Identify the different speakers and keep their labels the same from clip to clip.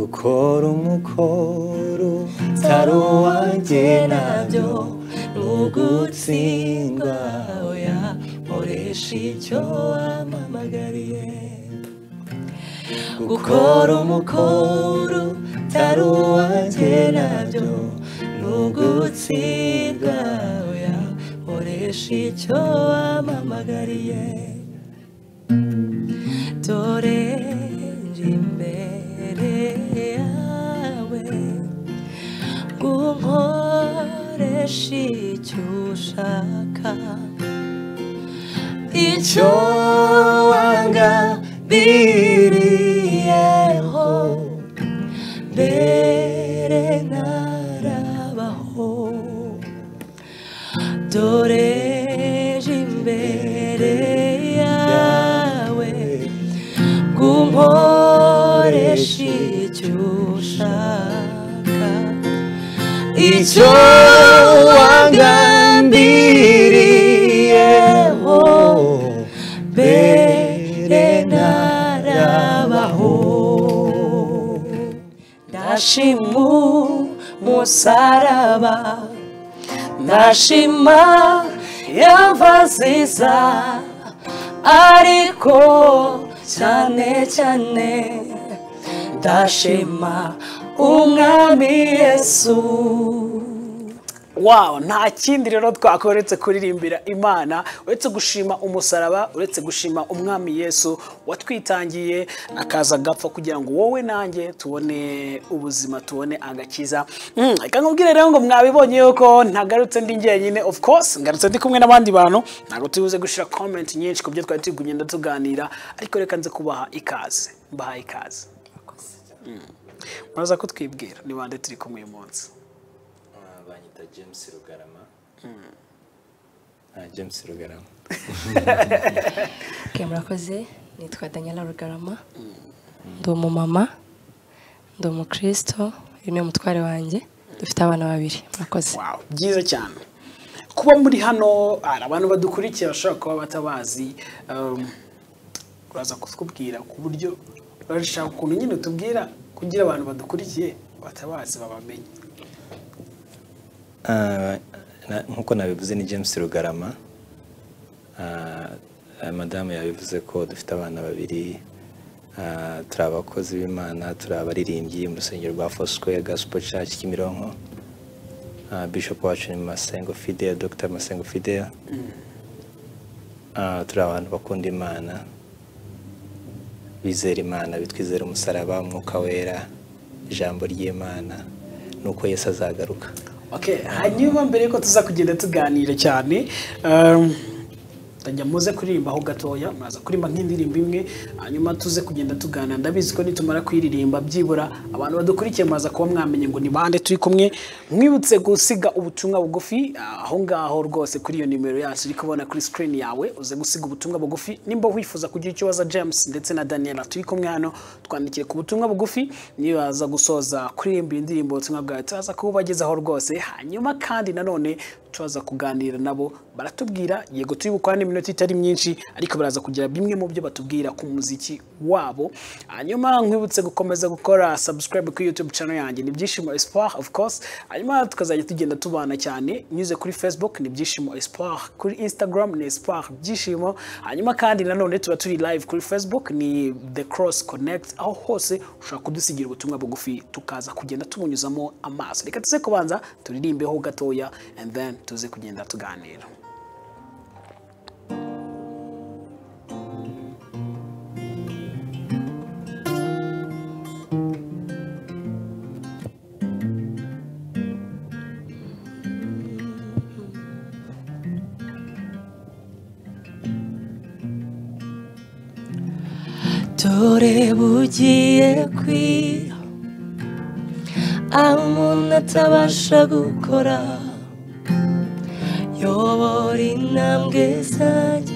Speaker 1: gukora umukoro utari uwanjye nabyo nugutsindwa oya nkoresha icyo wampamagariye gukora umukoro utari uwanjye nabyo nugutsindwa oya nkoresha icyo wampamagariye dore nje imbere yawe nkoresha icyo ushaka icyo wangambiriyeho mbere narabaho dore nje imbere yawe nkoresha icyo ushaka icyo wangambiriyeho mbere narabaho ndashima umusaraba ndashima yamvaziza ariko cyane cyane ndashima umwami Yesu. Wow, nta kindi rero twakoretse kuririmbira Imana uretse gushima umusaraba, uretse gushima umwami Yesu watwitangiye akaza gapfa kugira ngo wowe nanjye tubone ubuzima, tubone agakiza. Reka nkubwire rero ngo mwabibonye yuko ntagarutse ndi njyenyine, of course ngarutse ndi kumwe n'abandi bantu, ntago tubuze gushira comment nyinshi ku byo twari turi kugenda tuganira, ariko reka nze kubaha ikaze, mbaha ikaze. Muraza kutwibwira ni bande turi kumwe uyu munsi?
Speaker 2: James Rugarama. James Rugarama.
Speaker 3: Murakoze, nitwa Daniella Rugarama. Ndi umumama, ndi umukristo, uyu ni umutware wanjye, dufite abana babiri. Murakoze.
Speaker 1: Wow, byiza cyane. Kuba muri hano abantu badukurikiye bashobora kuba batabazi, uraza kutubwira ku buryo barashaka ukuntu nyine tubwira kugira abantu badukurikiye batabazi babamenye.
Speaker 2: Nkuko nabivuze ni James Rugarama. Madame yabivuze ko dufite abana babiri, turi abakozi b'Imana, turi abaririmbyi mu rusengero rwa Foursquare Gospel Church Kimironko. Bishop wacu ni Masengo Fidel, Dr. Masengo Fidel. Turi abantu bakunda Imana, bizera Imana, bitwizera umusaraba, umwuka wera, ijambo ry'Imana, nuko Yesu azagaruka.
Speaker 1: Okay, hanyuma mbere yuko tuza kugenda tuganira cyane, tajya muze kuririmba aho gatoya, muraza kuririmba nk'indirimbo imwe, hanyuma tuze kugenda tugana. Ndabizi ko nitumara kwiririmba byibura abantu badukurikiye maza kuba mwamenye ngo ni bande turi kumwe. Mwibutse gusiga ubutumwa bugufi aho ngaho rwose kuri iyo nimero yacu uri kubona kuri screen yawe, uze gusiga ubutumwa bugufi. Nimba wifuza kugira icyo waza James ndetse na Daniella turi kumwe hano, twandikire ku butumwa bugufi. Nibaza gusoza kuririmba indirimbo ubutumwa bwawe turaza kububagezaho rwose. Hanyuma kandi nanone tuza kuganira nabo, baratubwira yego turi gukora n'iminota itari myinshi, ariko baraza kugira bimwe mu byo batubwira ku muziki wabo. Hanyuma nkwibutse gukomeza gukora subscribe ku YouTube channel yanjye ni Byishimo Espoir, of course. Hanyuma tukazajya tugenda tubana cyane, nyuze kuri Facebook ni Byishimo Espoir, kuri Instagram ni Espoir Byishimo. Hanyuma kandi nanone tuba turi live kuri Facebook ni The Cross Connect, aho hose ushaka kudusigira ubutumwa bugufi tukaza kugenda tumunyuzamo amaso. Reka tuze kubanza turirimbeho gatoya and then tuze kugenda tuganira. Dore bugiye kwira aho umuntu atabasha gukora, yobora intambwe zanjye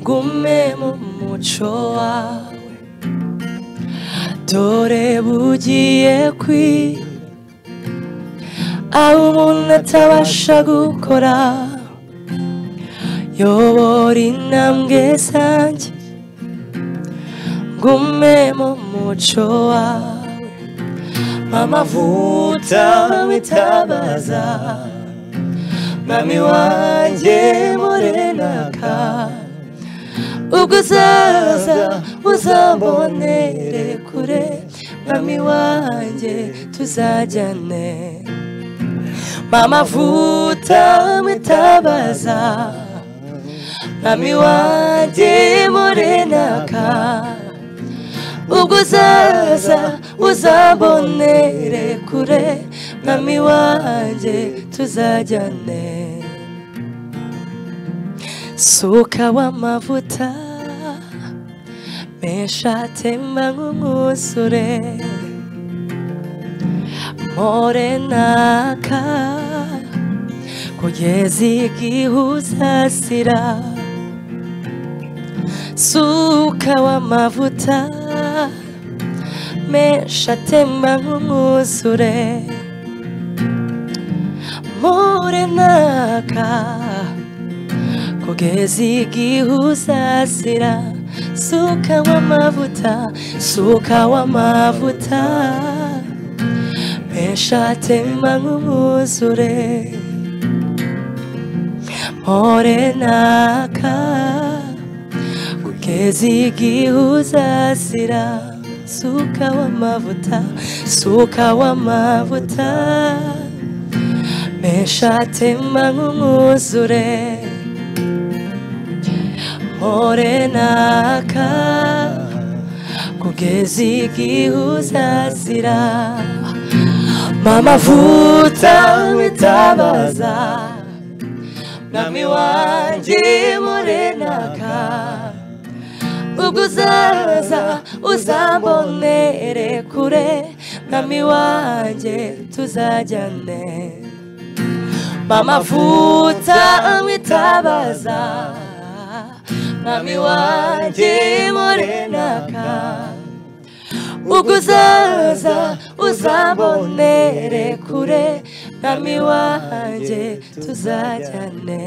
Speaker 1: ngume mu muco wawe. Dore bugiye kwira aho umuntu atabasha gukora, yobora intambwe zanjye
Speaker 3: ngume mu muco wawe amavuta witabaza mwami wanjye murenaka ubwo uzaza uzambonere kure mwami wanjye tuzajyane amavuta witabaza mwami wanjye murenaka ubwo uzaza uzambonere kure mwami wanjye tuzajyane suka w'amavuta menshi atemba nk'umwuzure morenaka kugeza igihe uzasira suka w'amavuta menshi atemba nk'umwuzure morenaka kugeza igihe uzasira suka w'amavuta menshi atemba nk'umwuzure morenaka kugeza igihe uzasira suka w'amavuta menshi atemba nk'umwuzure morenaka kugeza igihe uzasira amavuta witabaza mwami wanjye morenaka ubwo uzaza uzambonere kure mwami wanjye tuzajyane amavuta witabaza mwami wanjye morenaka ubwo uzaza uzambonere kure mwami wanjye tuzajyane.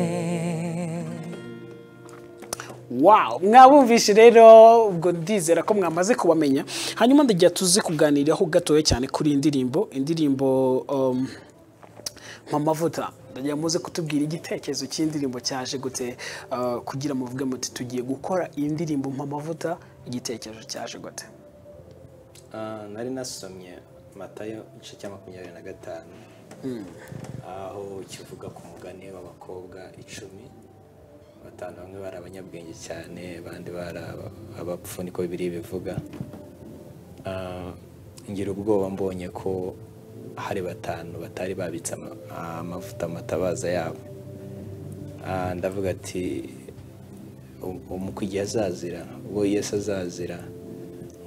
Speaker 1: Wow, mwabumvishe rero ubwo ndizera ko mwamaze kubamenya. Hanyuma ndagiye tuzi kuganiraho gatoya cyane kuri indirimbo Mpa Amavuta. Ndagiye muze kutubwira igitekerezo cy'indirimbo cyaje gute kugira muvuge muti tugiye gukora indirimbo Mpa Amavuta, igitekerezo cyaje gute?
Speaker 2: Nari nasomye Matayo igice cya 25 aho kivuga ku mugani w'abakobwa 10, batanu bamwe bari abanyabwenge cyane abandi bari abapfu niko bibiri bivuga. Ngira ubwoba mbonye ko hari batanu batari babitsa amavuta matabaza yabo. Ndavuga ati umukwigiye azazira ubwo Yesu azazira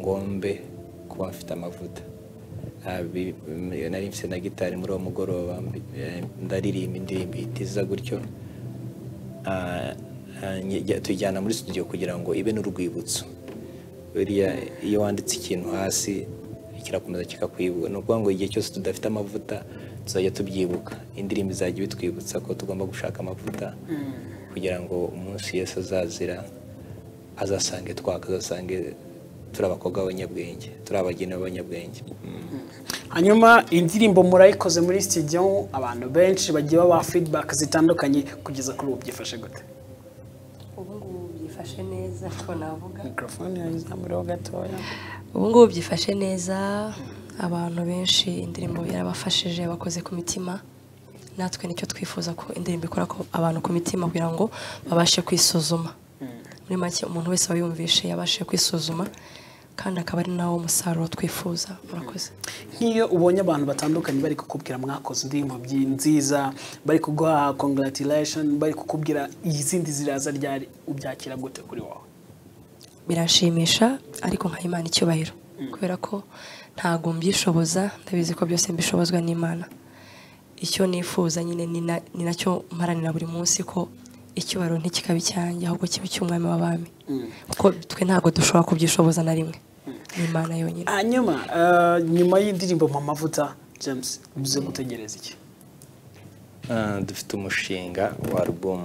Speaker 2: ngombe kuba mfite amavuta. Nari mfite na gitari muri uwo mugoroba ndaririmba indirimbo itiza gutyo. Tujyana muri studio kugira ngo ibe n'urwibutso. Iyo wanditse ikintu hasi kirakomeza kikakwibuka. No kuvuga ngo igihe cyose tudafite amavuta tuzajya tubyibuka. Indirimbo izajya bitwibutsa ko tugomba gushaka amavuta kugira ngo umunsi Yesu azazira azasange twakazasange turabakobwa abanyabwenge, turabagene abanyabwenge.
Speaker 1: Hanyuma indirimbo murayikoze muri studio, abantu benshi bagiye baba feedback zitandukanye, kugeza kuri ubu byifashe gute?
Speaker 3: Ubu ngubu byifashe neza ko navuga.
Speaker 1: Microphone yazamuriho gatoya.
Speaker 3: Ubu ngubu byifashe neza, abantu benshi indirimbo yarabafashije bakoze ku mitima. Natwe nicyo twifuza ko indirimbo ikora ko abantu ku mitima kugira ngo babashe kwisuzuma. Muri make umuntu wese wayumvishe yabashe kwisuzuma kandi akaba ari nawo musaruro twifuza. Murakoze.
Speaker 1: Nk'iyo ubonye abantu batandukanye bari kukubwira mwakoze indirimbo nziza, bari kuguha congratulation, bari kukubwira izindi ziraza ryari, ubyakira gute kuri wowe?
Speaker 3: Birashimisha ariko nka Imana icyubahiro kubera ko ntago mbyishoboza, ndabizi ko byose mbishobozwa n'Imana. Icyo nifuza nyine ni nacyo mparanira buri munsi, ko icyubahiro ntikikabe cyanjye ahubwo kibe cy'umwami w'abami, kuko twe ntago dushobora kubyishoboza na rimwe, n'Imana yonyine.
Speaker 1: Hanyuma nyuma y'indirimbo Mpa Amavuta, James, bize gutegereza iki?
Speaker 2: Dufite umushinga wa album,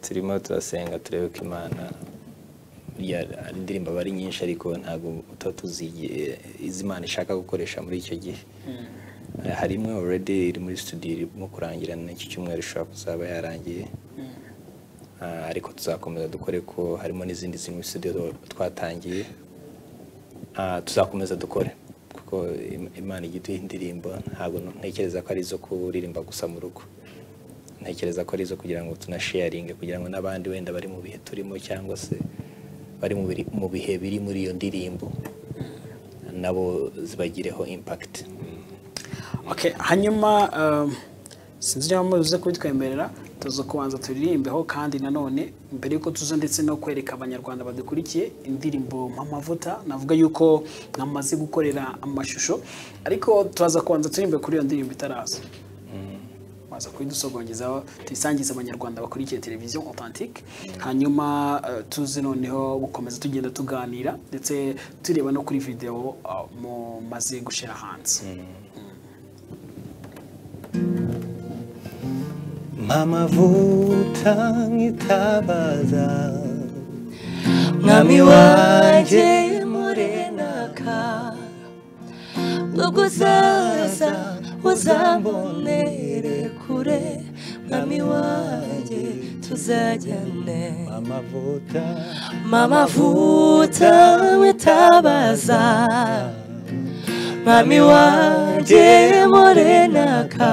Speaker 2: turimo turasenga turebe ko Imana indirimbo bari nyinshi ariko ntago tuzigiye izimana ishaka gukoresha muri icyo gihe harimwe already iri muri studio irimo kurangira n'iki cyumweru shop zaba yarangiye ariko tuzakomeza dukore ko harimo n'izindi ziri muri studio twatangiye tuzakomeza dukore kuko Imana igiduha indirimbo ntabwo ntekereza ko ari zo kuririmba gusa mu rugo ntekereza ko ari zo kugira ngo tunasharinge kugira ngo n'abandi wenda bari mu bihe turimo cyangwa se bari mu bihe biri muri iyo ndirimbo nabo zibagireho impact.
Speaker 1: Okay, hanyuma sinzi niba muze kubitwemerera tuzo kubanza turirimbeho kandi nanone mbere yuko tuzo ndetse no kwereka abanyarwanda badukurikiye indirimbo Mpa Amavuta navuga yuko mwamaze gukorera amashusho ariko turaza kubanza turimbe kuri iyo ndirimbo itaraza maza kwidusogongeza tuyisangiza abanyarwanda bakurikiye televiziyo authentique hanyuma tuzi noneho gukomeza tugenda tuganira ndetse tureba no kuri video mu maze gushira hanze.
Speaker 2: Mpa Amavuta nkitabaza
Speaker 3: mwami wanjye murenaka ubwo uzaza uzambonere kure mwami wanjye tuzajyane Mpa Amavuta nkitabaza mwami wanjye murenaka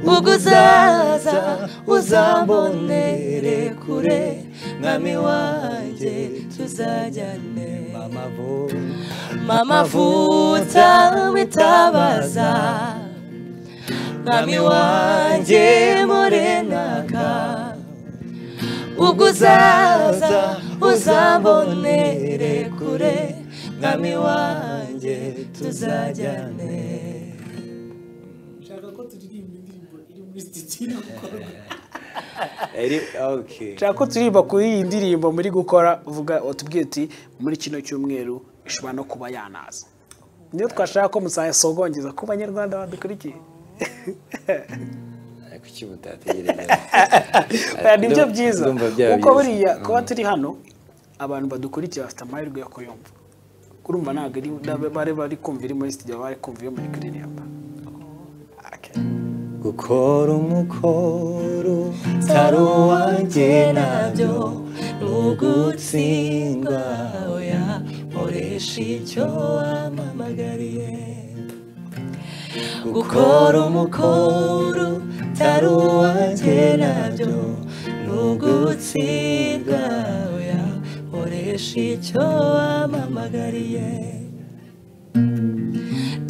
Speaker 3: ubwo uzaza uzambonere kure mwami wanjye tuzajyane Mpa Amavuta nkitabaza mwami wanjye murenaka ubwo uzaza uzambonere kure mwami wanjye tuzajyane.
Speaker 1: Chako turirimba kuri iyi ndirimbo muri gukora uvuga utubwiye uti muri kino cyumweru ishobora no kuba yanaza niyo twashaka ko musayasogongeza ku banyarwanda badukurikiye
Speaker 2: kuki butategereza
Speaker 1: nibyo byiza uko buriya kuba turi hano abantu badukurikiye bafite amahirwe yo kuyumva kurumva ntabwo bari kumvira muri studio bari kumvira muri kuririmba.
Speaker 2: Gukora umukoro tari uwanjye nabyo n'ugutsindwa oya nkoresha icyo wampamagariye gukora umukoro tari uwanjye nabyo n'ugutsindwa oya nkoresha icyo wampamagariye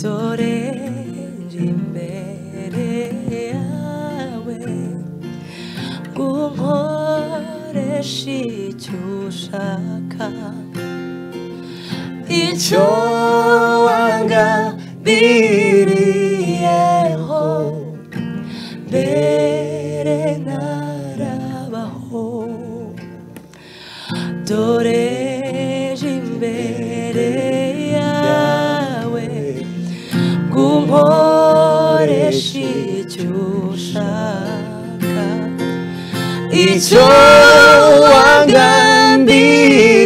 Speaker 2: dore nje imbere yawe nkoresha icyo ushaka icyo wangambiriyeho mbere narabaho dore nje imbere yawe nkoresha icyo ushaka icyo wangambiriyeho